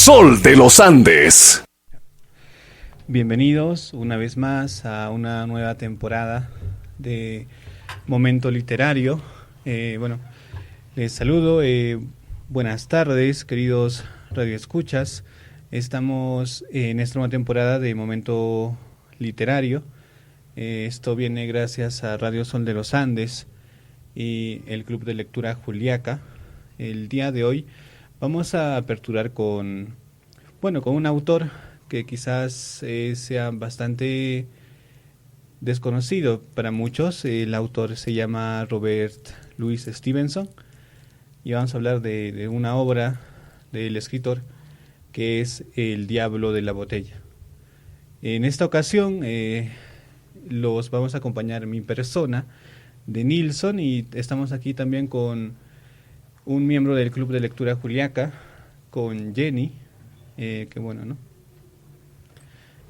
Sol de los Andes. Bienvenidos una vez más a una nueva temporada de Momento Literario. Les saludo. Buenas tardes, queridos radioescuchas. Estamos en esta nueva temporada de Momento Literario. Esto viene gracias a Radio Sol de los Andes y el Club de Lectura Juliaca. El día de hoy vamos a aperturar con un autor que quizás sea bastante desconocido para muchos. El autor se llama Robert Louis Stevenson y vamos a hablar de una obra del escritor que es El Diablo de la Botella. En esta ocasión los vamos a acompañar mi persona, de Nilsson, y estamos aquí también con un miembro del Club de Lectura Juliaca, con Jenny,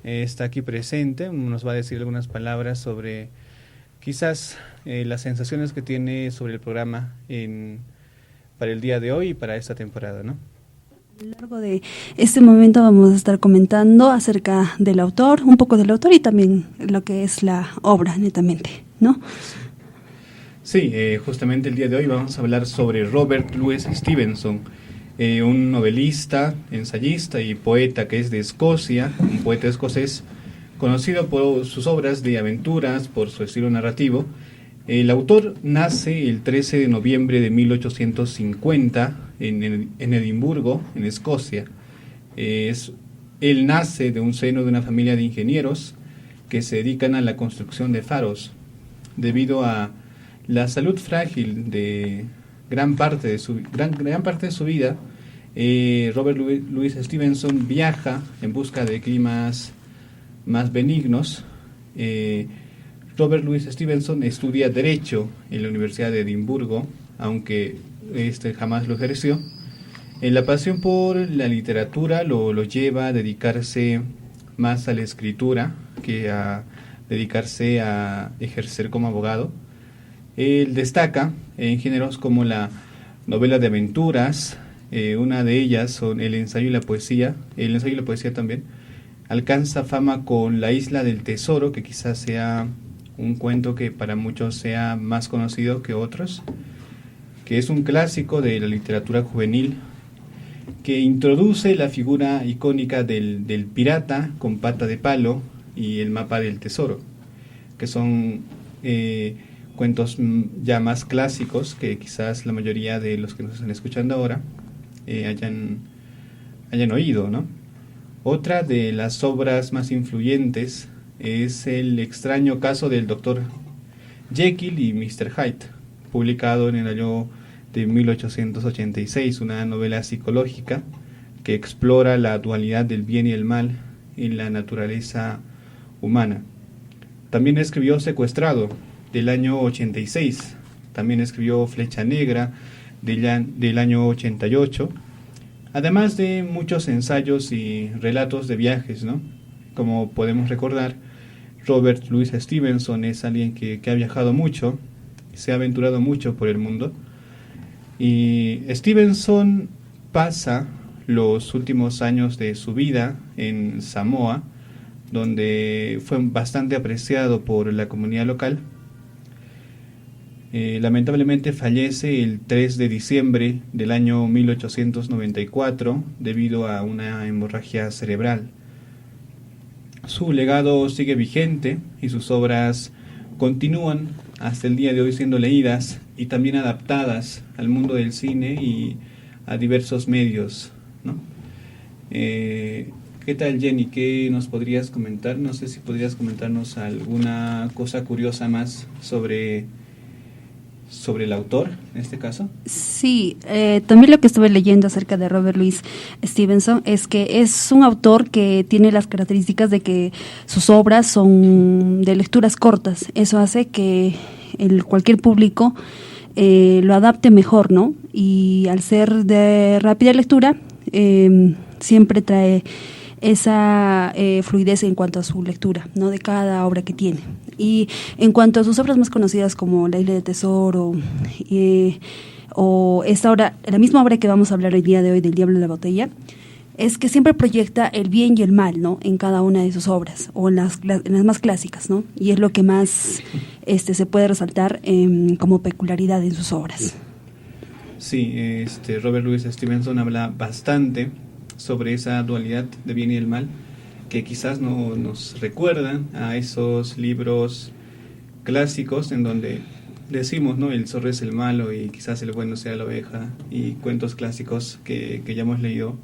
está aquí presente, nos va a decir algunas palabras sobre quizás las sensaciones que tiene sobre el programa para el día de hoy y para esta temporada, ¿no? A lo largo de este momento vamos a estar comentando acerca del autor, un poco del autor y también lo que es la obra netamente, ¿no? Sí, justamente el día de hoy vamos a hablar sobre Robert Louis Stevenson, un novelista, ensayista y poeta que es de Escocia, un poeta escocés conocido por sus obras de aventuras, por su estilo narrativo. El autor nace el 13 de noviembre de 1850 en Edimburgo, en Escocia. Él nace de un seno de una familia de ingenieros que se dedican a la construcción de faros. Debido a la salud frágil de gran parte de su vida, Robert Louis Stevenson viaja en busca de climas más benignos. Robert Louis Stevenson estudia Derecho en la Universidad de Edimburgo, aunque jamás lo ejerció. La pasión por la literatura lo lleva a dedicarse más a la escritura que a dedicarse a ejercer como abogado. Él destaca en géneros como la novela de aventuras, una de ellas son el ensayo y la poesía. El ensayo y la poesía también alcanza fama con La Isla del Tesoro, que quizás sea un cuento que para muchos sea más conocido que otros, que es un clásico de la literatura juvenil, que introduce la figura icónica del pirata con pata de palo y el mapa del tesoro, que son cuentos ya más clásicos que quizás la mayoría de los que nos están escuchando ahora hayan oído, ¿no? Otra de las obras más influyentes es El extraño caso del Dr. Jekyll y Mr. Hyde, publicado en el año de 1886, una novela psicológica que explora la dualidad del bien y el mal en la naturaleza humana. También escribió Secuestrado, del año 86, también escribió Flecha Negra, del año 88, además de muchos ensayos y relatos de viajes, ¿no? Como podemos recordar, Robert Louis Stevenson es alguien que ha viajado mucho, se ha aventurado mucho por el mundo, y Stevenson pasa los últimos años de su vida en Samoa, donde fue bastante apreciado por la comunidad local. Lamentablemente fallece el 3 de diciembre del año 1894 debido a una hemorragia cerebral. Su legado sigue vigente y sus obras continúan hasta el día de hoy siendo leídas y también adaptadas al mundo del cine y a diversos medios, ¿no? ¿Qué tal, Jenny? ¿Qué nos podrías comentar? No sé si podrías comentarnos alguna cosa curiosa más sobre el autor, en este caso. Sí, también lo que estuve leyendo acerca de Robert Louis Stevenson es que es un autor que tiene las características de que sus obras son de lecturas cortas. Eso hace que cualquier público lo adapte mejor, ¿no? Y al ser de rápida lectura, siempre trae esa fluidez en cuanto a su lectura, ¿no? De cada obra que tiene. Y en cuanto a sus obras más conocidas como La Isla del Tesoro o esta obra, la misma obra que vamos a hablar el día de hoy del Diablo de la Botella, es que siempre proyecta el bien y el mal, ¿no? En cada una de sus obras, o en las más clásicas, ¿no? Y es lo que más se puede resaltar como peculiaridad en sus obras. Sí, Robert Louis Stevenson habla bastante sobre esa dualidad de bien y el mal, que quizás no nos recuerdan a esos libros clásicos en donde decimos, ¿no? El zorro es el malo y quizás el bueno sea la oveja, y cuentos clásicos que ya hemos leído.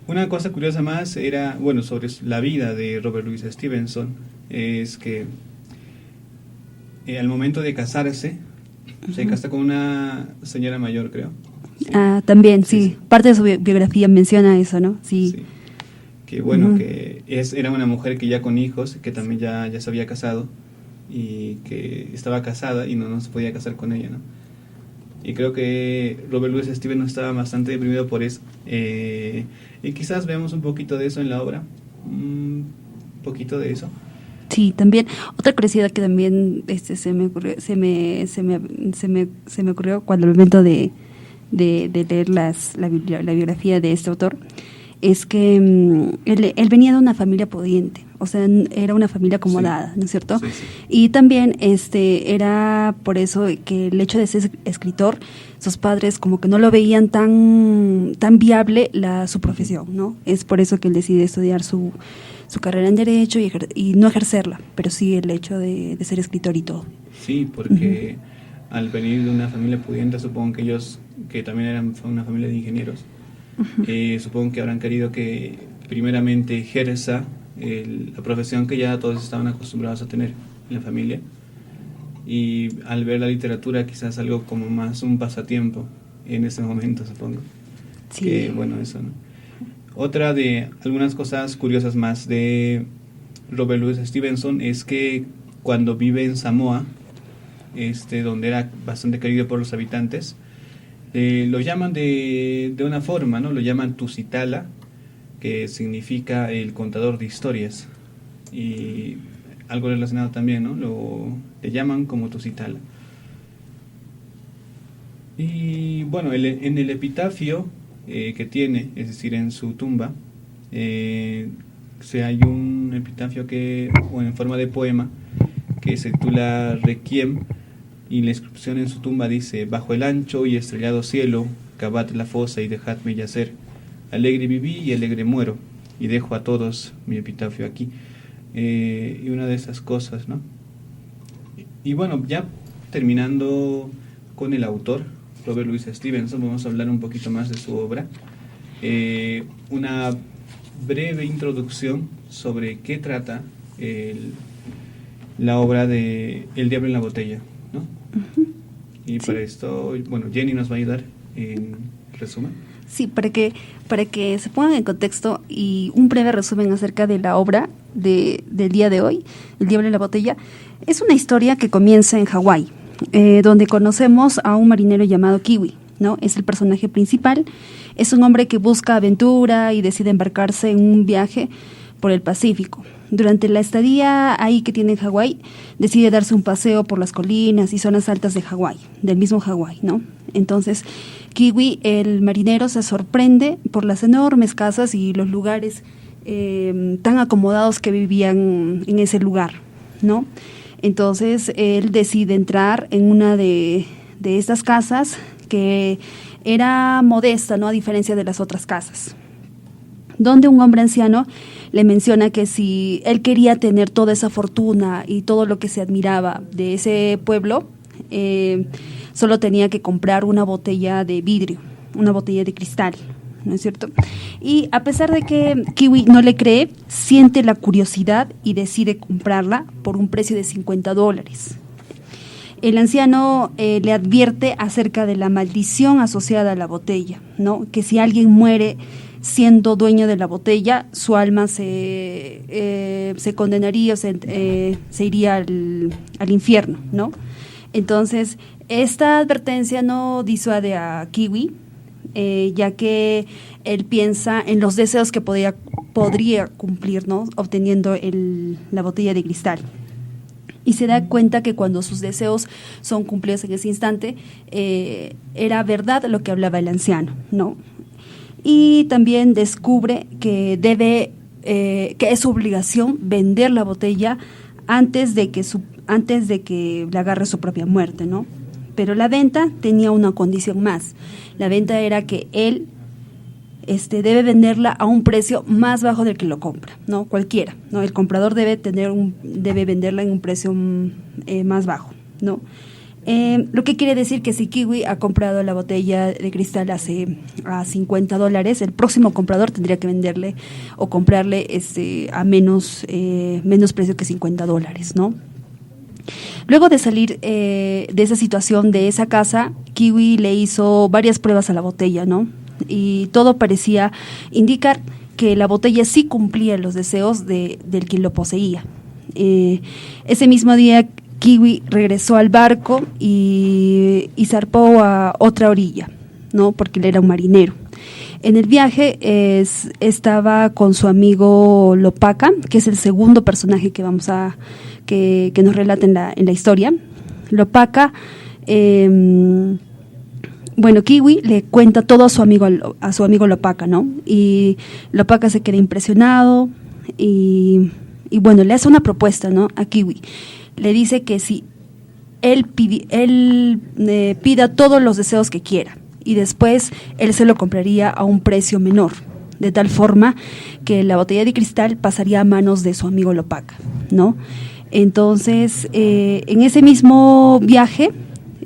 Una cosa curiosa más era, bueno, sobre la vida de Robert Louis Stevenson, es que al momento de casarse, se casa con una señora mayor, creo. Ah, también, sí. Parte de su biografía menciona eso, ¿no? Sí. Sí. Que bueno, que era una mujer que ya con hijos, que también ya se había casado, y que estaba casada y no se podía casar con ella, ¿no? Y creo que Robert Louis Stevenson estaba bastante deprimido por eso. Y quizás veamos un poquito de eso en la obra. Un poquito de eso. Sí, también otra curiosidad que también se me ocurrió cuando al momento de leer la biografía de este autor, es que él venía de una familia pudiente, o sea, era una familia acomodada, ¿no es cierto? Sí, sí. Y también era por eso que el hecho de ser escritor, sus padres como que no lo veían tan viable su profesión, ¿no? Es por eso que él decide estudiar su carrera en Derecho y no ejercerla, pero sí el hecho de ser escritor y todo. Sí, porque al venir de una familia pudiente, supongo que ellos, que también eran una familia de ingenieros, supongo que habrán querido que primeramente ejerza la profesión que ya todos estaban acostumbrados a tener en la familia, y al ver la literatura quizás algo como más un pasatiempo en ese momento, supongo. Sí. Que bueno, eso, ¿no? Otra de algunas cosas curiosas más de Robert Louis Stevenson es que cuando vive en Samoa, donde era bastante querido por los habitantes, lo llaman de una forma, ¿no? Lo llaman Tusitala, que significa el contador de historias, y algo relacionado también, ¿no? Le llaman como Tusitala. Y bueno, en el epitafio que tiene, es decir, en su tumba, hay un epitafio en forma de poema que se titula Requiem, y la inscripción en su tumba dice: bajo el ancho y estrellado cielo, cavad la fosa y dejadme yacer. Alegre viví y alegre muero, y dejo a todos mi epitafio aquí. Y una de esas cosas, ¿no? Y bueno, ya terminando con el autor, Robert Louis Stevenson, vamos a hablar un poquito más de su obra. Una breve introducción sobre qué trata la obra de El diablo en la botella, ¿no? Y sí, para esto, bueno, Jenny nos va a ayudar en resumen. Sí, para que se pongan en contexto, y un breve resumen acerca de la obra del día de hoy, El diablo en la botella. Es una historia que comienza en Hawái, donde conocemos a un marinero llamado Kiwi, ¿no? Es el personaje principal. Es un hombre que busca aventura y decide embarcarse en un viaje por el Pacífico. Durante la estadía ahí que tiene en Hawái, decide darse un paseo por las colinas y zonas altas de Hawái, del mismo Hawái, ¿no? Entonces, Kiwi, el marinero, se sorprende por las enormes casas y los lugares tan acomodados que vivían en ese lugar, ¿no? Entonces, él decide entrar en una de estas casas, que era modesta, ¿no? A diferencia de las otras casas, donde un hombre anciano le menciona que si él quería tener toda esa fortuna y todo lo que se admiraba de ese pueblo, solo tenía que comprar una botella de vidrio, una botella de cristal, ¿no es cierto? Y a pesar de que Kiwi no le cree, siente la curiosidad y decide comprarla por un precio de $50. El anciano le advierte acerca de la maldición asociada a la botella, ¿no? Que si alguien muere siendo dueño de la botella, su alma se condenaría, se iría al infierno, ¿no? Entonces, esta advertencia no disuade a Kiwi, ya que él piensa en los deseos que podría cumplir, ¿no? Obteniendo la botella de cristal. Y se da cuenta que cuando sus deseos son cumplidos en ese instante, era verdad lo que hablaba el anciano, ¿no? y también descubre que que es su obligación vender la botella antes de que le agarre su propia muerte, ¿no? Pero la venta tenía una condición más. La venta era que él debe venderla a un precio más bajo del que lo compra, ¿no? Cualquiera, ¿no? El comprador debe venderla en un precio más bajo, ¿no? Lo que quiere decir que si Kiwi ha comprado la botella de cristal a $50, el próximo comprador tendría que venderle o comprarle a menos precio que $50, ¿no? Luego de salir de esa situación, de esa casa, Kiwi le hizo varias pruebas a la botella, ¿no? Y todo parecía indicar que la botella sí cumplía los deseos del quien lo poseía. Ese mismo día Kiwi regresó al barco y zarpó a otra orilla, ¿no? Porque él era un marinero. En el viaje estaba con su amigo Lopaka, que es el segundo personaje que que nos relata en la historia. Lopaka, Kiwi le cuenta todo a su amigo Lopaka, ¿no? Y Lopaka se queda impresionado y le hace una propuesta, ¿no? A Kiwi. Le dice que si él pida todos los deseos que quiera y después él se lo compraría a un precio menor, de tal forma que la botella de cristal pasaría a manos de su amigo Lopaka, ¿no? Entonces, en ese mismo viaje,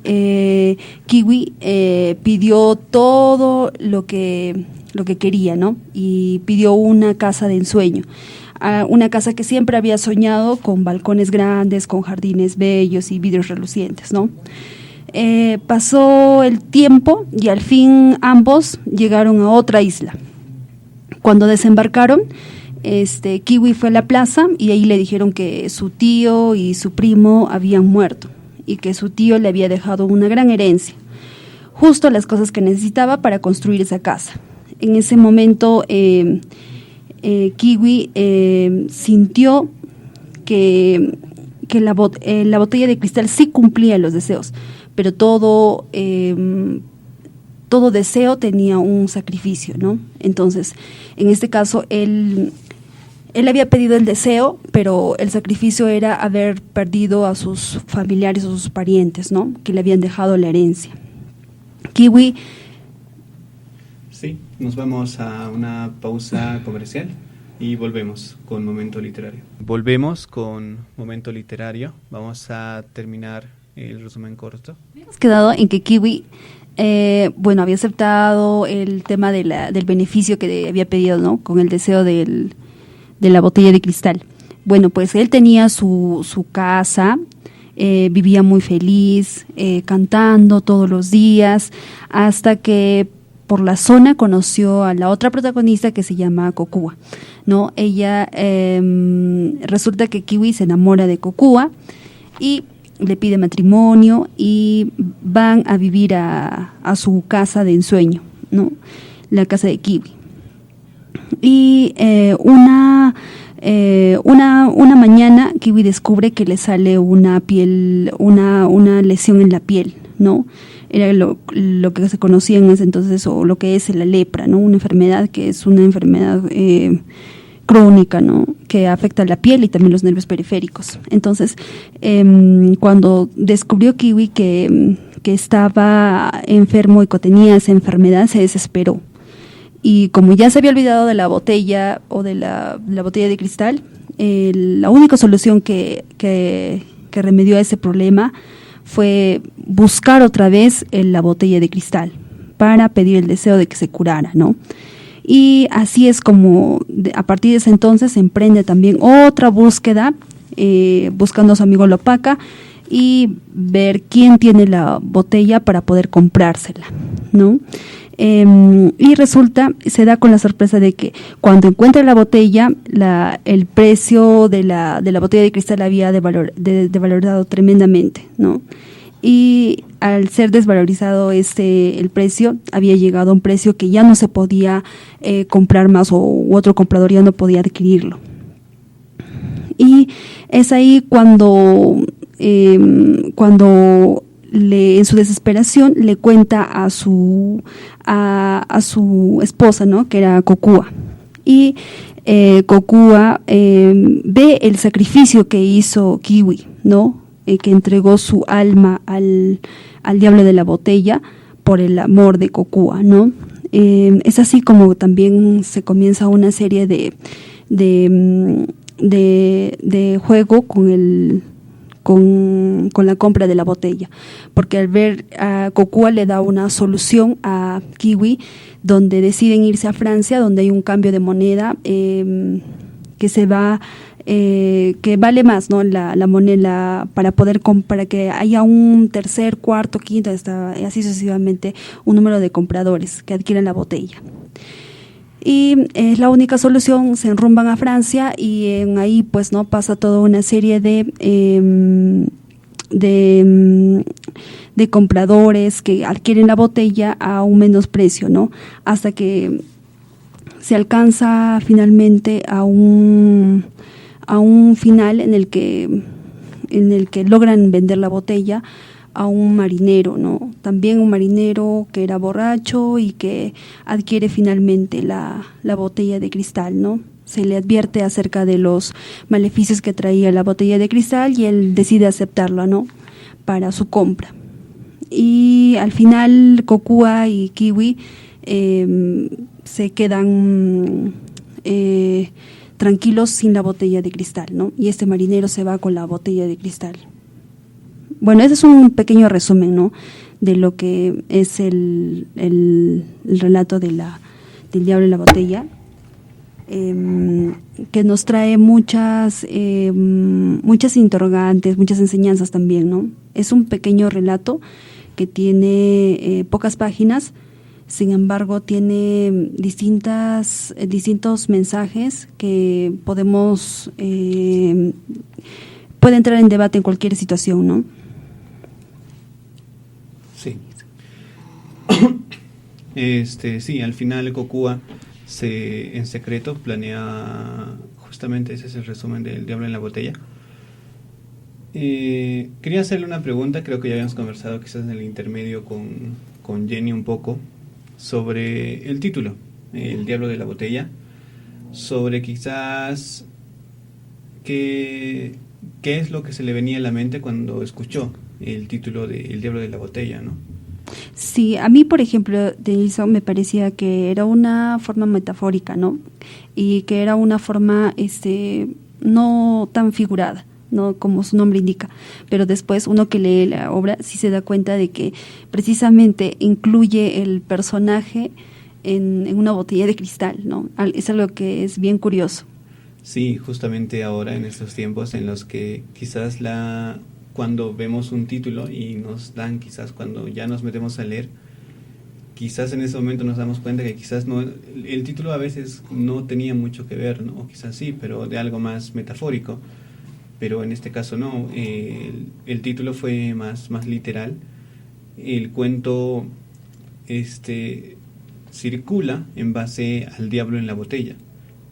Kiwi pidió todo lo que quería, ¿no? Y pidió una casa de ensueño. Una casa que siempre había soñado, con balcones grandes, con jardines bellos y vidrios relucientes, ¿no? Pasó el tiempo y al fin ambos llegaron a otra isla. Cuando desembarcaron, Kiwi fue a la plaza y ahí le dijeron que su tío y su primo habían muerto y que su tío le había dejado una gran herencia, justo las cosas que necesitaba para construir esa casa. En ese momento Kiwi sintió que la botella de cristal sí cumplía los deseos, pero todo deseo tenía un sacrificio, ¿no? Entonces, en este caso, él había pedido el deseo, pero el sacrificio era haber perdido a sus familiares o sus parientes, ¿no? Que le habían dejado la herencia. Kiwi. Sí, nos vamos a una pausa comercial y volvemos con Momento Literario. Volvemos con Momento Literario. Vamos a terminar el resumen corto. Hemos quedado en que Kiwi había aceptado el tema del beneficio que había pedido, ¿no? Con el deseo de la botella de cristal. Bueno, pues él tenía su casa, vivía muy feliz, cantando todos los días, hasta que por la zona conoció a la otra protagonista que se llama Kokua, ¿no? Ella, resulta que Kiwi se enamora de Kokua y le pide matrimonio y van a vivir a su casa de ensueño, ¿no? La casa de Kiwi. Y una mañana Kiwi descubre que le sale una lesión en la piel, ¿no? Era lo que se conocía en ese entonces, o lo que es la lepra, ¿no? Una enfermedad que es una enfermedad crónica, ¿no? Que afecta la piel y también los nervios periféricos. Entonces, cuando descubrió Kiwi que estaba enfermo y que tenía esa enfermedad, se desesperó. Y como ya se había olvidado de la botella o de la botella de cristal, la única solución que remedió a ese problema fue buscar otra vez la botella de cristal para pedir el deseo de que se curara, ¿no? Y así es como a partir de ese entonces emprende también otra búsqueda, buscando a su amigo Lopaka y ver quién tiene la botella para poder comprársela, ¿no? Y se da con la sorpresa de que cuando encuentra la botella, el precio de la botella de cristal había desvalorizado tremendamente, ¿no? Y al ser desvalorizado el precio, había llegado a un precio que ya no se podía comprar más, u otro comprador ya no podía adquirirlo. Y es ahí cuando en su desesperación le cuenta a su esposa, ¿no? Que era Kokua. Y Kokua ve el sacrificio que hizo Kiwi, ¿no? Que entregó su alma al diablo de la botella por el amor de Kokua, ¿no? Es así como también se comienza una serie de juego con la compra de la botella, porque al ver a Kokua le da una solución a Kiwi, donde deciden irse a Francia, donde hay un cambio de moneda que se va que vale más, ¿no? La moneda para poder para que haya un tercer, cuarto, quinto, así sucesivamente, un número de compradores que adquieran la botella. Y es la única solución, se enrumban a Francia y ahí pues no pasa toda una serie de compradores que adquieren la botella a un menos precio, ¿no? Hasta que se alcanza finalmente a un final en el que logran vender la botella a un marinero, ¿no? También un marinero que era borracho y que adquiere finalmente la botella de cristal, ¿no? Se le advierte acerca de los maleficios que traía la botella de cristal y él decide aceptarla, ¿no? Para su compra. Y al final Kokua y Kiwi se quedan tranquilos sin la botella de cristal, ¿no? Y este marinero se va con la botella de cristal. Bueno, ese es un pequeño resumen, ¿no? De lo que es el relato del diablo en la botella, que nos trae muchas interrogantes, muchas enseñanzas también, ¿no? Es un pequeño relato que tiene pocas páginas, sin embargo tiene distintos mensajes que puede entrar en debate en cualquier situación, ¿no? Sí. Sí, al final Kokua en secreto planea, justamente ese es el resumen del Diablo en la Botella. Quería hacerle una pregunta, creo que ya habíamos conversado quizás en el intermedio con Jenny un poco sobre el título, El Diablo de la Botella, sobre quizás qué es lo que se le venía a la mente cuando escuchó el título de El Diablo de la Botella, ¿no? Sí, a mí, por ejemplo, de eso me parecía que era una forma metafórica, ¿no? Y que era una forma no tan figurada, ¿no? Como su nombre indica. Pero después uno que lee la obra sí se da cuenta de que precisamente incluye el personaje en una botella de cristal, ¿no? Es algo que es bien curioso. Sí, justamente ahora en estos tiempos en los que quizás cuando vemos un título y nos dan, quizás cuando ya nos metemos a leer, quizás en ese momento nos damos cuenta que quizás no, el título a veces no tenía mucho que ver, ¿no? O quizás sí, pero de algo más metafórico, pero en este caso no, el título fue más literal. El cuento circula en base al diablo en la botella.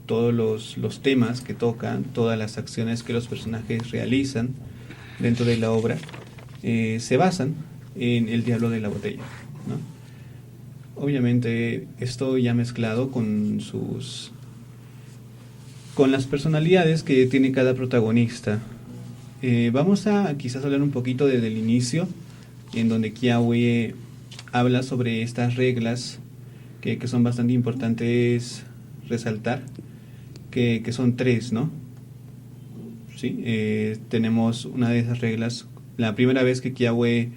Todos los temas que tocan, todas las acciones que los personajes realizan dentro de la obra se basan en el diablo de la botella, ¿no? Obviamente esto ya mezclado con las personalidades que tiene cada protagonista. Vamos a quizás hablar un poquito desde el inicio, en donde Kiawe habla sobre estas reglas que son bastante importantes resaltar, que son 3, ¿no? Sí, tenemos una de esas reglas. La primera vez que Kiawe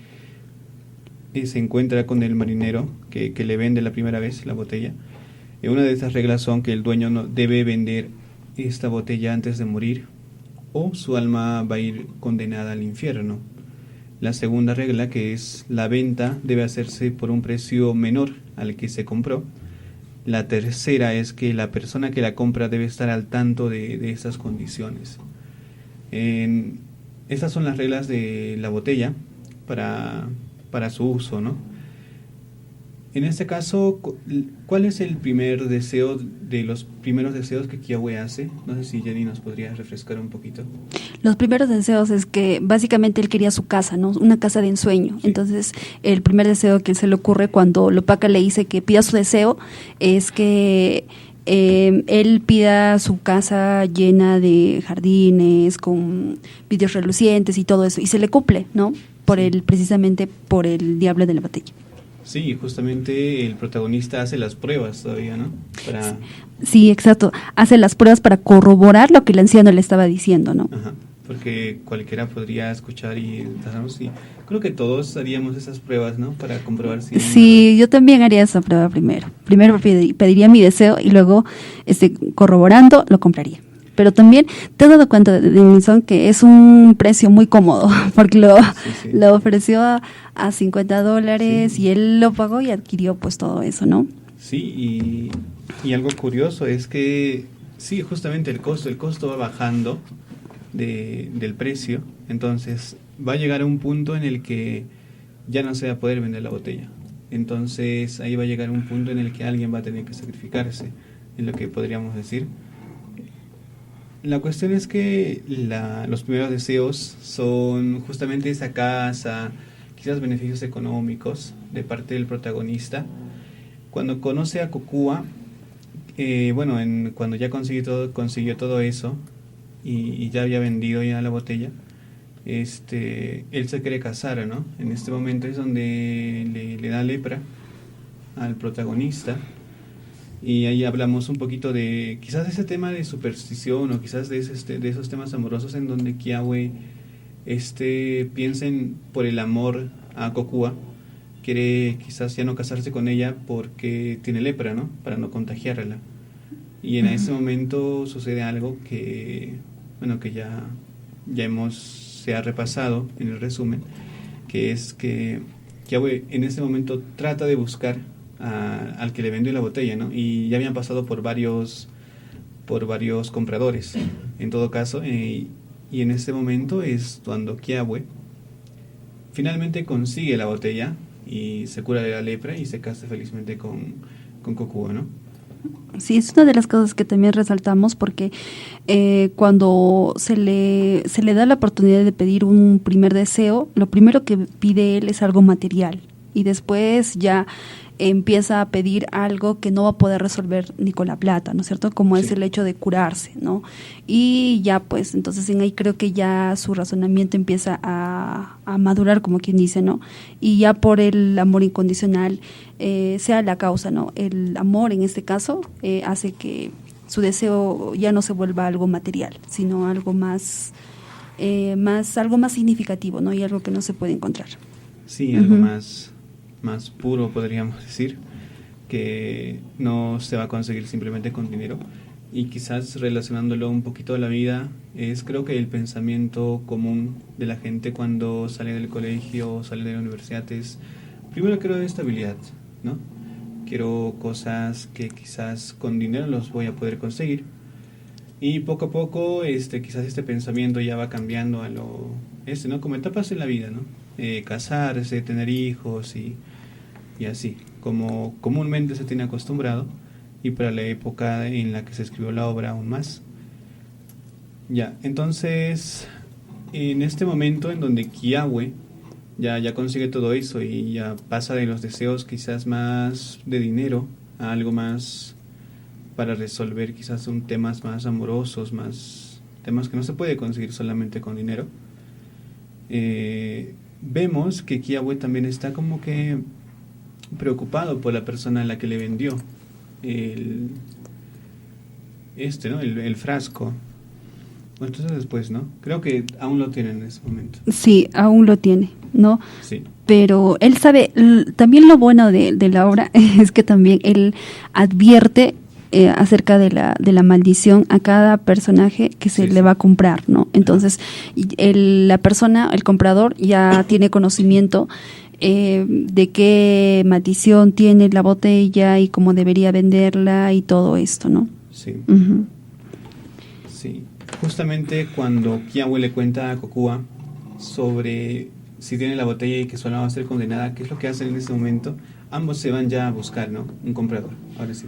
se encuentra con el marinero que le vende la primera vez la botella, una de esas reglas son que el dueño no debe vender esta botella antes de morir o su alma va a ir condenada al infierno. La segunda regla, que es la venta, debe hacerse por un precio menor al que se compró. La tercera es que la persona que la compra debe estar al tanto de estas condiciones. Estas son las reglas de la botella para su uso, ¿no? En este caso, ¿cuál es el primer deseo de los primeros deseos que Kiawe hace? No sé si Jenny nos podría refrescar un poquito. Los primeros deseos es que básicamente él quería su casa, ¿no? Una casa de ensueño. Sí. Entonces, el primer deseo que se le ocurre cuando Lopaka le dice que pida su deseo es que él pida su casa llena de jardines, con vidrios relucientes y todo eso. Y se le cumple, ¿no? Precisamente por el diablo de la botella. Sí, justamente el protagonista hace las pruebas todavía, ¿no? Para... Sí, exacto. Hace las pruebas para corroborar lo que el anciano le estaba diciendo, ¿no? Ajá, porque cualquiera podría escuchar y creo que todos haríamos esas pruebas, ¿no? Para comprobar si... Sí, yo también haría esa prueba primero. Primero pediría mi deseo y luego, corroborando, lo compraría. Pero también te has dado cuenta de Minson que es un precio muy cómodo, porque lo ofreció a $50 Sí. y él lo pagó y adquirió pues todo eso, ¿no? Sí, y algo curioso es que, sí, justamente el costo va bajando del precio, entonces va a llegar a un punto en el que ya no se va a poder vender la botella. Entonces ahí va a llegar un punto en el que alguien va a tener que sacrificarse, en lo que podríamos decir. La cuestión es que los primeros deseos son justamente esa casa, quizás beneficios económicos de parte del protagonista. Cuando conoce a Kokua, cuando ya consiguió todo eso y ya había vendido ya la botella, él se quiere casar, ¿no? En este momento es donde le da lepra al protagonista. Y ahí hablamos un poquito de quizás ese tema de superstición o quizás de esos temas amorosos en donde Kiawe piensen por el amor a Kokua, quiere quizás ya no casarse con ella porque tiene lepra, ¿no? Para no contagiarla. Y en ese momento sucede algo que ya se ha repasado en el resumen, que es que Kiawe en ese momento trata de buscar al que le vendió la botella, ¿no? Y ya habían pasado por varios compradores, en todo caso, y en ese momento es cuando Kiawe finalmente consigue la botella y se cura de la lepra y se casa felizmente con Kokua, ¿no? Sí, es una de las cosas que también resaltamos porque cuando se le da la oportunidad de pedir un primer deseo, lo primero que pide él es algo material y después ya empieza a pedir algo que no va a poder resolver ni con la plata, ¿no es cierto? Como es el hecho de curarse, ¿no? Y ya pues, entonces en ahí creo que ya su razonamiento empieza a madurar, como quien dice, ¿no? Y ya por el amor incondicional, sea la causa, ¿no? El amor en este caso hace que su deseo ya no se vuelva algo material, sino algo más significativo, ¿no? Y algo que no se puede encontrar. Sí, algo más puro, podríamos decir, que no se va a conseguir simplemente con dinero. Y quizás relacionándolo un poquito a la vida, es creo que el pensamiento común de la gente cuando sale del colegio o sale de la universidad es, primero quiero estabilidad, ¿no? Quiero cosas que quizás con dinero los voy a poder conseguir. Y poco a poco quizás este pensamiento ya va cambiando a ¿no? Como etapas en la vida, ¿no? Casarse, tener hijos y así, como comúnmente se tiene acostumbrado, y para la época en la que se escribió la obra aún más. Ya, entonces, en este momento en donde Kiawe ya consigue todo eso y ya pasa de los deseos quizás más de dinero a algo más para resolver quizás temas más amorosos, más temas que no se puede conseguir solamente con dinero, vemos que Kiawe también está como que preocupado por la persona a la que le vendió ¿no? El frasco. Bueno, entonces después, ¿no? Creo que aún lo tiene en ese momento. Sí, aún lo tiene, ¿no? Sí. Pero él sabe, también lo bueno de la obra es que también él advierte acerca de la maldición a cada personaje que se le va a comprar, ¿no? Entonces, la persona, el comprador, ya tiene conocimiento de qué maldición tiene la botella y cómo debería venderla y todo esto, ¿no? Sí. Uh-huh. Sí. Justamente cuando Kiawe le cuenta a Kokua sobre si tiene la botella y que su alma va a ser condenada, ¿qué es lo que hace en ese momento? ambos se van ya a buscar, ¿no? Un comprador, ahora sí.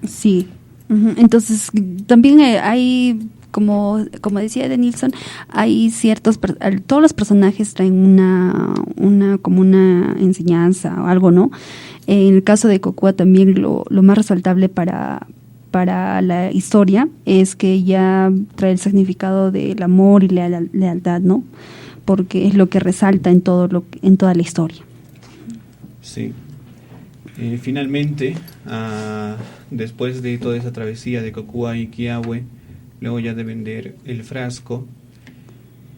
Sí. Entonces, también hay, como decía Denilson, hay todos los personajes traen como una enseñanza o algo, ¿no? En el caso de Kokua también lo más resaltable para la historia es que ella trae el significado del amor y lealtad, ¿no? Porque es lo que resalta en toda la historia. Sí. Finalmente, después de toda esa travesía de Kokua y Kiawe, luego ya de vender el frasco,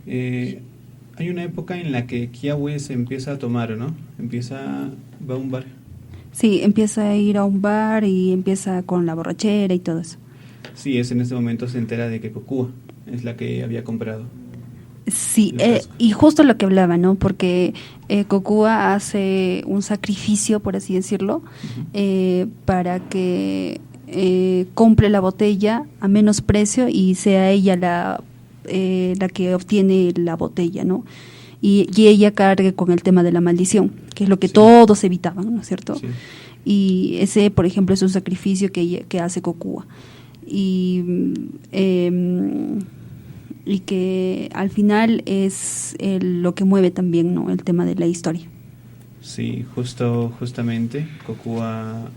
hay una época en la que Kiawe se empieza a tomar, ¿no? Va a un bar. Sí, empieza a ir a un bar y empieza con la borrachera y todo eso. Sí, en ese momento se entera de que Kokua es la que había comprado. Sí, y justo lo que hablaba, ¿no? Porque Kokua hace un sacrificio, por así decirlo, para que compre la botella a menos precio y sea ella la que obtiene la botella, ¿no? Y ella cargue con el tema de la maldición, que es lo que todos evitaban, ¿no es cierto? Sí. Y ese, por ejemplo, es un sacrificio que hace Kokua. Y que al final es lo que mueve también, ¿no? El tema de la historia. Sí, justamente Kokua.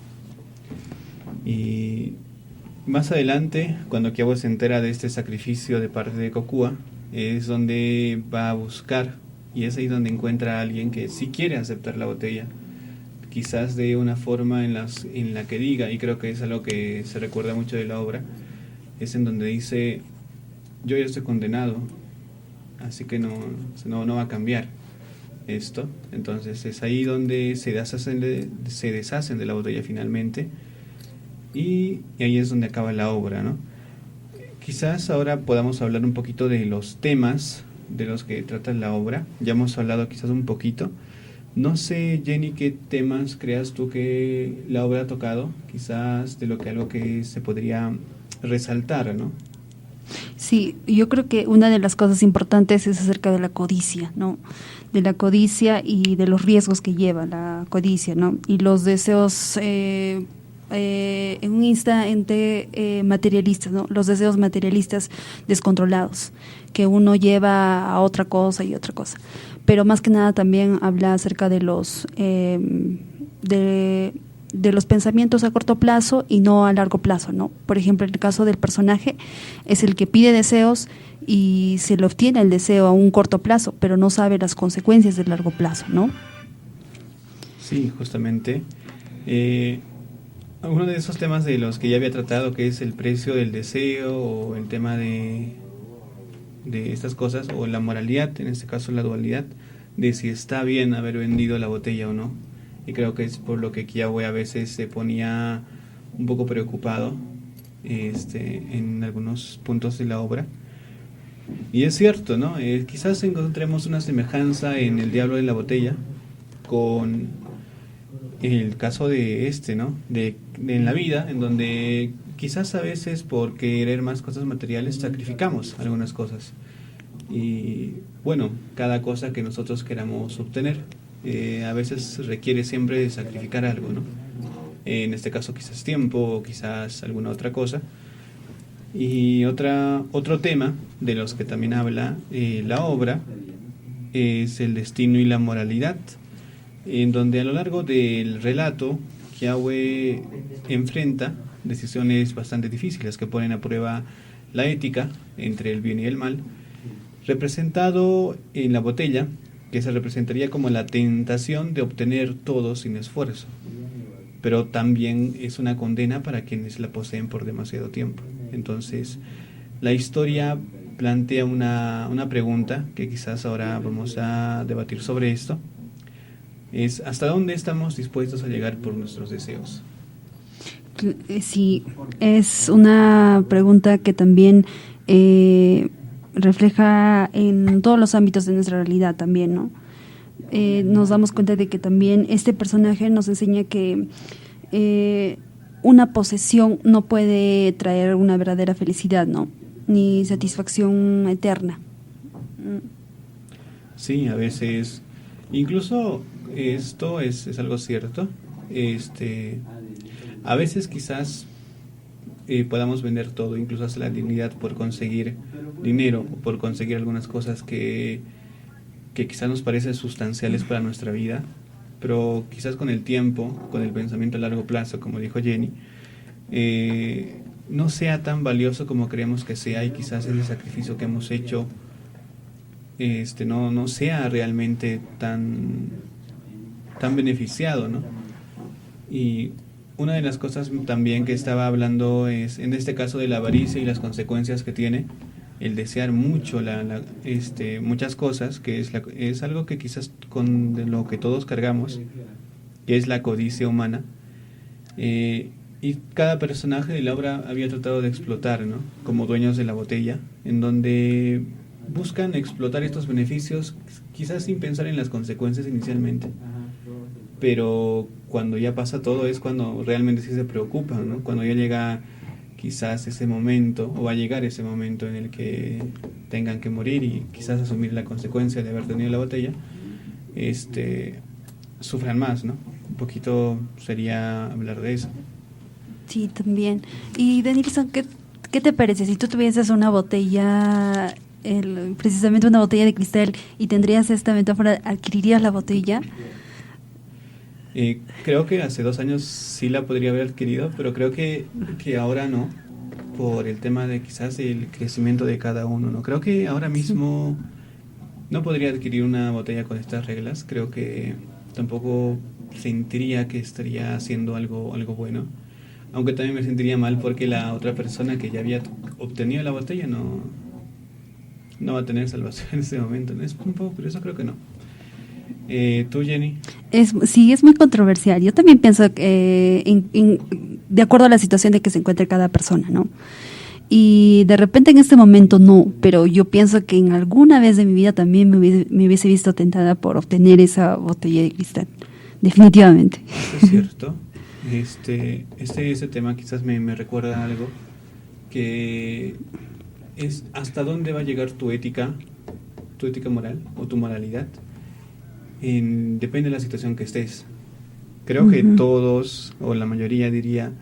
Y más adelante, cuando Kiawe se entera de este sacrificio de parte de Kokua, es donde va a buscar, y es ahí donde encuentra a alguien que sí quiere aceptar la botella, quizás de una forma en la que diga, y creo que es algo que se recuerda mucho de la obra, es en donde dice: yo ya estoy condenado, así que no va a cambiar esto. Entonces es ahí donde se deshacen de la botella finalmente, y ahí es donde acaba la obra, ¿no? Quizás ahora podamos hablar un poquito de los temas de los que trata la obra. Ya hemos hablado quizás un poquito. No sé, Jenny, ¿qué temas creas tú que la obra ha tocado? Quizás algo que se podría resaltar, ¿no? Sí, yo creo que una de las cosas importantes es acerca de la codicia, ¿no? De la codicia y de los riesgos que lleva la codicia, ¿no? Y los deseos en un instante materialistas, ¿no? Los deseos materialistas descontrolados, que uno lleva a otra cosa y otra cosa. Pero más que nada también habla acerca de los pensamientos a corto plazo y no a largo plazo, ¿no? Por ejemplo, en el caso del personaje es el que pide deseos y se le obtiene el deseo a un corto plazo, pero no sabe las consecuencias del largo plazo, ¿no? Sí, justamente. Uno de esos temas de los que ya había tratado, que es el precio del deseo, o el tema de estas cosas, o la moralidad, en este caso la dualidad, de si está bien haber vendido la botella o no. Y creo que es por lo que Kiawe a veces se ponía un poco preocupado en algunos puntos de la obra. Y es cierto, ¿no? Quizás encontremos una semejanza en El diablo de la botella con el caso de ¿no? En la vida, en donde quizás a veces por querer más cosas materiales sacrificamos algunas cosas. Y bueno, cada cosa que nosotros queramos obtener a veces requiere siempre de sacrificar algo, ¿no? En este caso quizás tiempo, o quizás alguna otra cosa. Y otro tema de los que también habla la obra es el destino y la moralidad, en donde a lo largo del relato Kiawe enfrenta decisiones bastante difíciles que ponen a prueba la ética entre el bien y el mal, representado en la botella, que se representaría como la tentación de obtener todo sin esfuerzo, pero también es una condena para quienes la poseen por demasiado tiempo. Entonces, la historia plantea una pregunta que quizás ahora vamos a debatir sobre esto. Es: ¿hasta dónde estamos dispuestos a llegar por nuestros deseos? Sí, es una pregunta que también refleja en todos los ámbitos de nuestra realidad también, ¿no? Nos damos cuenta de que también este personaje nos enseña que una posesión no puede traer una verdadera felicidad, ¿no? Ni satisfacción eterna. Sí, a veces, incluso esto es algo cierto. A veces quizás podamos vender todo, incluso hasta la dignidad, por conseguir dinero o por conseguir algunas cosas que quizás nos parecen sustanciales para nuestra vida, pero quizás con el tiempo, con el pensamiento a largo plazo, como dijo Jenny, no sea tan valioso como creemos que sea, y quizás ese sacrificio que hemos hecho no sea realmente tan beneficiado, ¿no? Y una de las cosas también que estaba hablando es, en este caso, de la avaricia y las consecuencias que tiene el desear mucho muchas cosas, que es algo que quizás de lo que todos cargamos, que es la codicia humana. Y cada personaje de la obra había tratado de explotar, ¿no? Como dueños de la botella, en donde buscan explotar estos beneficios, quizás sin pensar en las consecuencias inicialmente. Pero cuando ya pasa todo es cuando realmente sí se preocupan, ¿no? Cuando ya llega quizás ese momento, o va a llegar ese momento en el que tengan que morir y quizás asumir la consecuencia de haber tenido la botella, sufran más, ¿no? Un poquito sería hablar de eso. Sí, también. Y Denilson, ¿qué te parece si tú tuvieses una botella, precisamente una botella de cristal, y tendrías esta metáfora, adquirirías la botella? Creo que hace 2 años sí la podría haber adquirido, pero creo que ahora no, por el tema de quizás el crecimiento de cada uno, ¿no? Creo que ahora mismo no podría adquirir una botella con estas reglas. Creo que tampoco sentiría que estaría haciendo algo bueno, aunque también me sentiría mal porque la otra persona que ya había obtenido la botella no va a tener salvación en ese momento, ¿no? Es un poco curioso, creo que no. ¿Tú, Jenny? Sí, es muy controversial. Yo también pienso de acuerdo a la situación de que se encuentre cada persona, ¿no? Y de repente en este momento no, pero yo pienso que en alguna vez de mi vida también me hubiese visto tentada por obtener esa botella de cristal, definitivamente. Eso es cierto. Ese tema quizás me recuerda algo, que es hasta dónde va a llegar tu ética moral o tu moralidad. Depende de la situación que estés. Creo que todos, o la mayoría diría,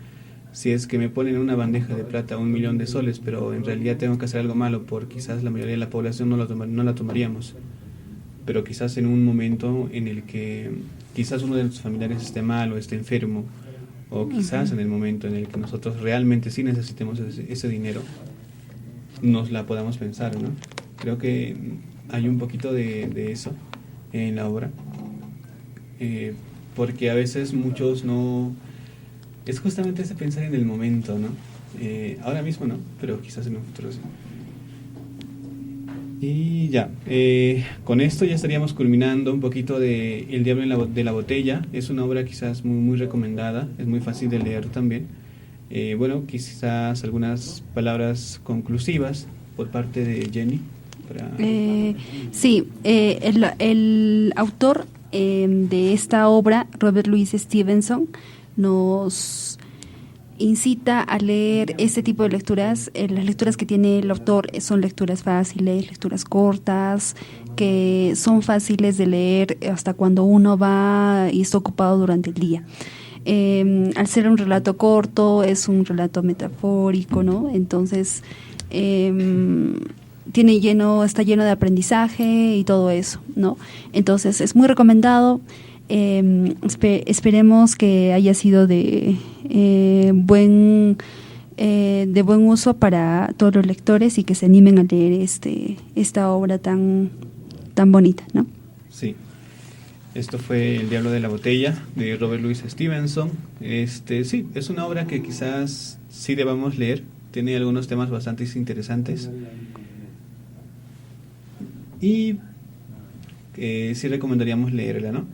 si es que me ponen en una bandeja de plata 1 millón de soles, pero en realidad tengo que hacer algo malo, por quizás la mayoría de la población no la tomaríamos. Pero quizás en un momento en el que quizás uno de nuestros familiares esté mal o esté enfermo, o quizás en el momento en el que nosotros realmente sí necesitemos ese dinero, nos la podamos pensar, ¿no? Creo que hay un poquito de eso en la obra, porque a veces muchos no, es justamente ese pensar en el momento, ¿no? Ahora mismo no, pero quizás en un futuro sí. Y ya, con esto ya estaríamos culminando un poquito de El Diablo de la Botella. Es una obra quizás muy, muy recomendada, es muy fácil de leer también. Bueno, quizás algunas palabras conclusivas por parte de Jenny. Sí, el autor de esta obra, Robert Louis Stevenson, nos incita a leer este tipo de lecturas. Las lecturas que tiene el autor son lecturas fáciles, lecturas cortas, que son fáciles de leer hasta cuando uno va y está ocupado durante el día. Al ser un relato corto, es un relato metafórico, ¿no? Entonces, está lleno de aprendizaje y todo eso, ¿no? Entonces es muy recomendado. Esperemos que haya sido de buen uso para todos los lectores y que se animen a leer esta obra tan bonita, ¿no? Sí. Esto fue El Diablo de la Botella, de Robert Louis Stevenson. Sí, es una obra que quizás sí debamos leer. Tiene algunos temas bastante interesantes. Y sí recomendaríamos leerla, ¿no?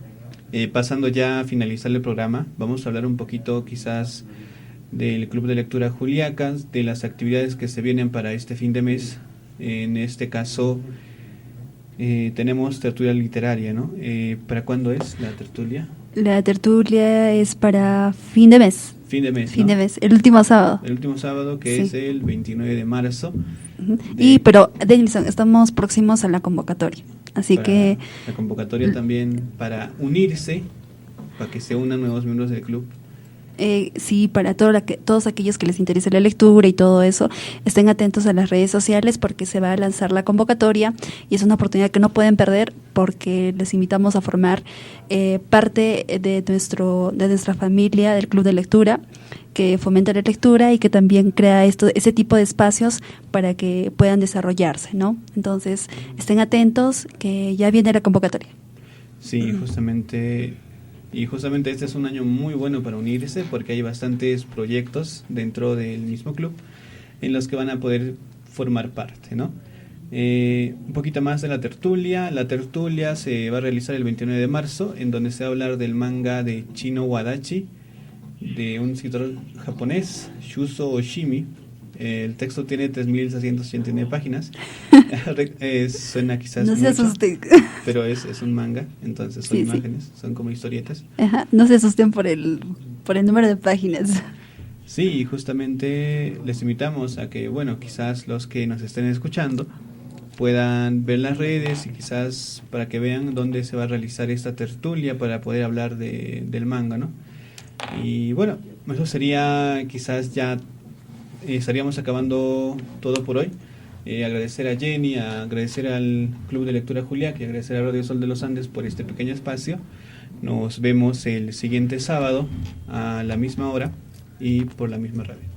Pasando ya a finalizar el programa, vamos a hablar un poquito quizás del Club de Lectura Juliacas, de las actividades que se vienen para este fin de mes. En este caso tenemos tertulia literaria, ¿no? ¿Para cuándo es la tertulia? La tertulia es para fin de mes. Fin de mes, Fin ¿no? de mes, el último sábado. El último sábado, que sí. Es el 29 de marzo. Pero, Denilson, estamos próximos a la convocatoria. Así para que la convocatoria también para unirse, para que se unan nuevos miembros del club. Sí, para todos aquellos que les interese la lectura y todo eso, estén atentos a las redes sociales porque se va a lanzar la convocatoria y es una oportunidad que no pueden perder porque les invitamos a formar parte de nuestra familia del Club de Lectura, que fomenta la lectura y que también crea ese tipo de espacios para que puedan desarrollarse, ¿no? Entonces, estén atentos que ya viene la convocatoria. Sí, justamente este es un año muy bueno para unirse porque hay bastantes proyectos dentro del mismo club en los que van a poder formar parte, ¿no? Un poquito más de la tertulia. La tertulia se va a realizar el 29 de marzo, en donde se va a hablar del manga de Chino Wadachi, de un escritor japonés, Shuzo Oshimi. El texto tiene 3.689 páginas. Suena quizás no se mucho, asusten. pero es un manga, entonces son imágenes, son como historietas. Ajá, no se asusten por el número de páginas. Sí, justamente les invitamos a que, bueno, quizás los que nos estén escuchando puedan ver las redes y quizás para que vean dónde se va a realizar esta tertulia para poder hablar del manga, ¿no? Y bueno, eso sería quizás ya estaríamos acabando todo por hoy. Agradecer a Jenny, agradecer al Club de Lectura Juliac y agradecer a Radio Sol de los Andes por este pequeño espacio. Nos vemos el siguiente sábado a la misma hora y por la misma radio.